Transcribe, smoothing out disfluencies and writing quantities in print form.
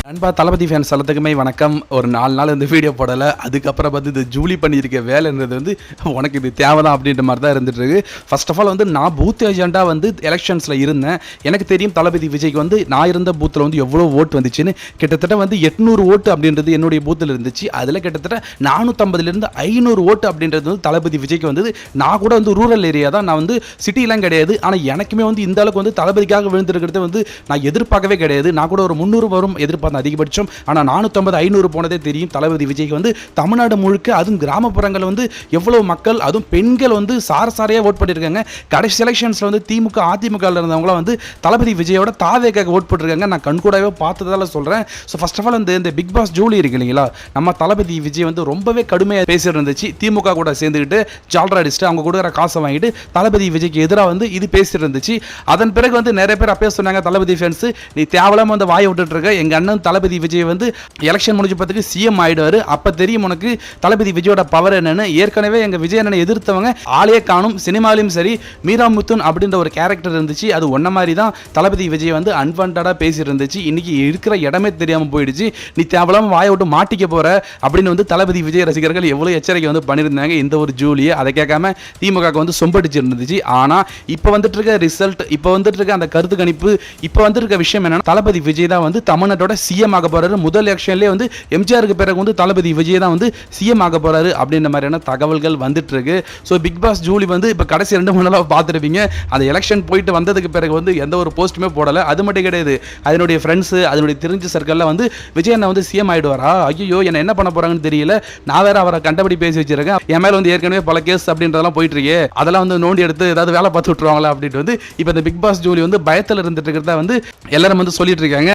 அன்பா தளபதி ஃபேன்ஸ் எல்லாத்துக்குமே வணக்கம். ஒரு 4 நாள் இந்த வீடியோ போடலை. அதுக்கப்புறம் வந்து இது ஜூலி பண்ணியிருக்க வேலைன்றது வந்து உனக்கு இது தேவைதான் அப்படின்ற மாதிரி தான் இருந்துட்டு இருக்கு. ஃபர்ஸ்ட் ஆஃப் ஆல் வந்து நான் பூத் ஏஜெண்டாக வந்து எலெக்ஷன்ஸில் இருந்தேன். எனக்கு தெரியும் தளபதி விஜய்க்கு வந்து நான் இருந்த பூத்தில் வந்து எவ்வளோ ஓட்டு வந்துச்சுன்னு. கிட்டத்தட்ட வந்து 800 ஓட்டு அப்படின்றது என்னுடைய பூத்தில் இருந்துச்சு. அதில் கிட்டத்தட்ட 450லேருந்து 500 ஓட்டு அப்படின்றது வந்து தளபதி விஜய்க்கு வந்தது. நான் கூட வந்து ரூரல் ஏரியா தான், நான் வந்து சிட்டிலாம் கிடையாது. ஆனால் எனக்குமே வந்து இந்த அளவுக்கு வந்து தளபதிக்காக விழுந்திருக்கிறது வந்து நான் எதிர்பார்க்கவே கிடையாது. நான் கூட ஒரு 300 வரும் எதிர்பார்த்தேன் அதிகபட்சம். ஆனால் 450 500 போனதே தெரியும். தளபதி விஜய்க்கு வந்து தமிழ்நாடு முழுக்க, அதுவும் கிராமப்புறங்கள் வந்து எவ்வளவு மக்கள், அதுவும் பெண்கள் வந்து சாரையா ஓட் பண்ணியிருக்காங்க. கடைசி எலெக்ஷன்ஸ்ல வந்து திமுக அதிமுக இருந்தவங்களாம் வந்து தளபதி விஜயோட தாவேக்காக ஓட் போட்டிருக்காங்க. நான் கண்கூடாவே பார்த்ததால சொல்றேன். ஸோ ஃபர்ஸ்ட் ஆஃப் ஆல் இந்த பிக் பாஸ் ஜூலி இருக்கு இல்லைங்களா, நம்ம தளபதி விஜய் வந்து ரொம்பவே கடுமையாக பேசிட்டு இருந்துச்சு. திமுக கூட சேர்ந்துக்கிட்டு ஜால்ரா அடிச்சுட்டு அவங்க கொடுக்குற காசை வாங்கிட்டு தளபதி விஜய்க்கு எதிராக வந்து இது பேசிட்டு இருந்துச்சு. அதன் பிறகு வந்து நிறைய பேர் அப்பயே சொன்னாங்க, தளபதி ஃபேன்ஸ் நீ தேவலாம வந்து வாயை விட்டுட்டு இருக்க, எங்க அண்ணன் தளபதி விஜய் வந்து எலெக்ஷன் முடிஞ்ச பத்துக்கு சிஎம் ஆயிடுவாரு, அப்ப தெரியும் உனக்கு தளபதி விஜயோட பவர் என்னன்னு. ஏற்கனவே எங்க விஜய் அண்ணனை எதிர்த்தவங்க ஆளே காணும். சினிமாலையும் சரி மீரா முத்துன் அப்படின்ற ஒரு கேரக்டர் இருந்துச்சு. அது ஒன்ன மாதிரி தான் தளபதி விஜய் வந்து அன்வான்டா பேசி இருந்துச்சு. இன்னைக்கு இருக்கிற இடமே தெரியாம போயிடுச்சு. நீ தேவலாம வாயை விட்டு மாட்டிக்க போற அப்படின்னு வந்து தளபதி விஜய் ரசிகர்கள் எவ்வளவு எச்சரிக்கை வந்து பண்ணியிருந்தாங்க. இந்த ஒரு ஜூலியை அதை கேட்காம திமுக வந்து சொம்படிச்சு இருந்துச்சு. ஆனா இப்ப வந்துட்டு இருக்க ரிசல்ட், இப்ப வந்துட்டு இருக்க அந்த கருத்து கணிப்பு, இப்ப வந்து இருக்க விஷயம் என்னன்னா தளபதி விஜய் தான் வந்து தமிழ்நாட்டோட சிஎம் ஆக போறாரு. முதல் எலெக்ஷன்லேயே வந்து எம்ஜிஆருக்கு பிறகு வந்து தளபதி விஜய் தான் வந்து சிஎம் ஆக போறாரு அப்படின்ற மாதிரியான தகவல்கள் வந்துட்டு இருக்கு. ஸோ பிக் பாஸ் ஜூலி வந்து இப்போ கடைசி 2-3 நாளாக பார்த்துருப்பீங்க. அந்த எலெக்ஷன் போயிட்டு வந்ததுக்கு பிறகு வந்து எந்த ஒரு போஸ்ட்டுமே போடலை. அது மட்டும் கிடையாது, அதனுடைய ஃப்ரெண்ட்ஸு, அதனுடைய தெரிஞ்ச சர்க்கிளில் வந்து விஜய் அண்ணா வந்து சிஎம் ஆயிடுவாரா, ஐயோ என்ன பண்ண போறாங்கன்னு தெரியல, நான் வேற அவரை கண்டபடி பேசி வச்சிருக்கேன், என் மேலே வந்து ஏற்கனவே பல கேஸ் அப்படின்றதெல்லாம் போயிட்டு இருக்கு, அதெல்லாம் வந்து நோண்டி எடுத்து ஏதாவது வேலை பார்த்து விட்டுருவாங்களா அப்படின்ட்டு வந்து இப்போ இந்த பிக் பாஸ் ஜூலி வந்து பயத்தில் இருந்துட்டு இருக்கிறதா வந்து எல்லாரும் வந்து சொல்லிட்டு இருக்காங்க.